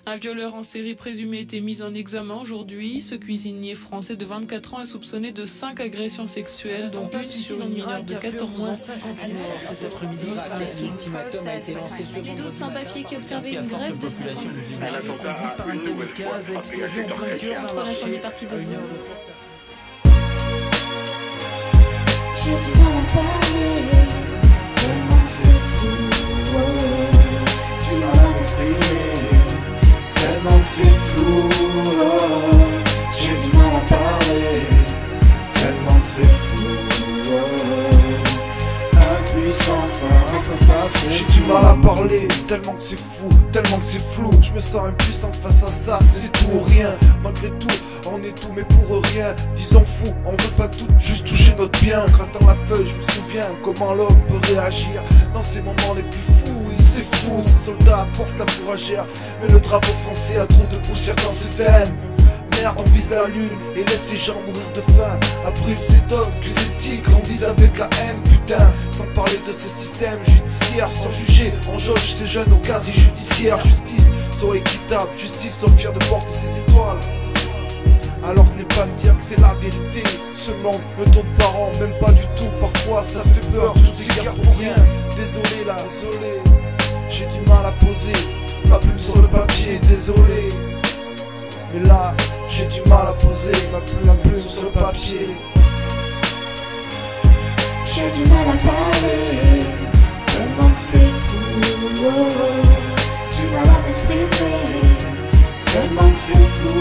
Un violeur en série présumé était mis en examen aujourd'hui. Ce cuisinier français de 24 ans est soupçonné de 5 agressions sexuelles, dont une sur une mineure de 14 ans. Cet après-midi, un ultimatum a été lancé ce Les 12 sans-papiers qui observaient une grève de 5 ans. Un attentat a une nouvelle fois frappé la secteur Contre l'incendie parti de vous. J'ai du mal à parler, tellement que c'est fou. Du mal à m'exprimer, tellement que c'est flou. J'ai du mal à parler, tellement que c'est fou. Impuissant face à ça, c'est j'ai du mal à parler, tellement que c'est fou, tellement que c'est flou. Je me sens impuissant face à ça, c'est tout ou rien. Malgré tout, on est tout mais pour rien. Disons fou, on veut pas tout, juste toucher notre bien. En grattant la feuille, je me souviens comment l'homme peut réagir dans ces moments les plus fous. Oui, c'est fou, ces soldats apportent la fourragère, mais le drapeau français a trop de poussière dans ses veines. Merde, on vise la lune et laisse ces gens mourir de faim. Après ils s'étonnent que ces petits grandissent avec la haine, putain. Sans parler de ce système judiciaire, sans juger, on jauge ces jeunes au casier judiciaire. Justice soit équitable, justice soit fière de porter ses étoiles. Alors venez pas me dire que c'est la vérité. Ce monde ne tourne pas rond, même pas du tout. Parfois ça fait peur, toutes ces guerres pour rien. Désolé là, désolé, j'ai du mal à poser ma plume sur le papier, désolé. Mais là, j'ai du mal à poser ma plume sur le papier. j'ai du mal à parler, tellement que c'est fou. Du mal à m'exprimer, tellement que c'est flou.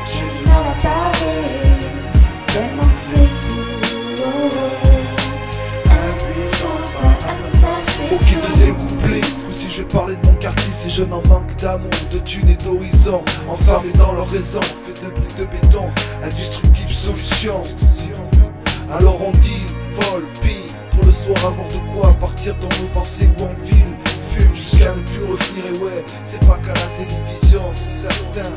J'ai du mal à parler, tellement que c'est fou. Impuissant face à ça, c'est Ok, deuxième couplet. Ce coup-ci je vais parler de mon quartier. Ces jeunes en manque d'amour, de thunes et d'horizon, enfermés dans leur raison, fait de briques de béton, indestructible solution. Alors on dit, vole, pille, pour le soir avoir de quoi partir dans nos pensées ou en ville. Fume jusqu'à ne plus revenir et ouais, c'est pas qu'à la télévision, c'est certain.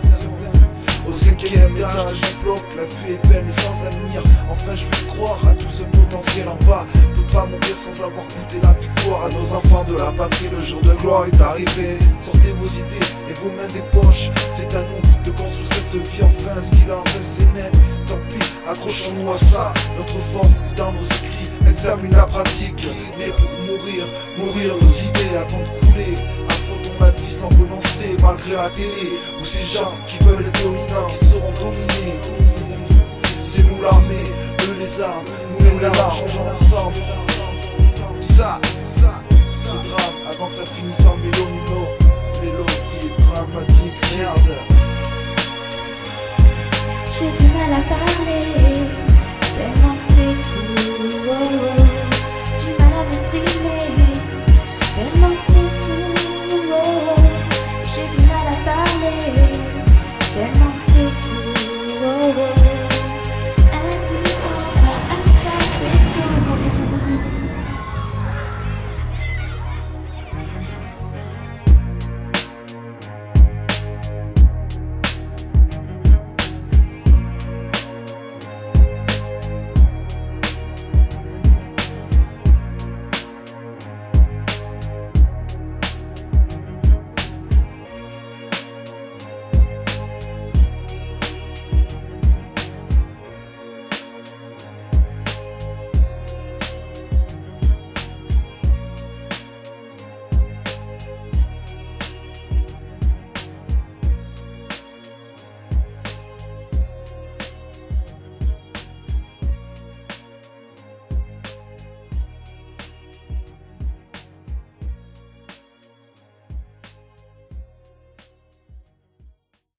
Au 5e étage, je bloque, la vue est belle mais sans avenir. Enfin je veux croire à tout ce potentiel en bas. Peut pas mourir sans avoir goûté la victoire. À nos enfants de la patrie, le jour de gloire est arrivé. Sortez vos idées et vos mains des poches. C'est à nous de construire cette vie, enfin ce qu'il en reste c'est net. Tant pis, accrochons-nous à ça. Notre force est dans nos écrits. Examine la pratique, né pour mourir. Mourir nos idées avant de couler. Affrontons la vie sans renoncer malgré la télé. Ou ces gens qui veulent être dominants, qui seront dominés. C'est nous l'armée, eux les armes, nous les larmes, changeons ensemble. Ça, ce drame, avant que ça finisse en mélomino. Mélodie dramatique, merde. j'ai du mal à parler, tellement que c'est fou. Du mal à m'exprimer,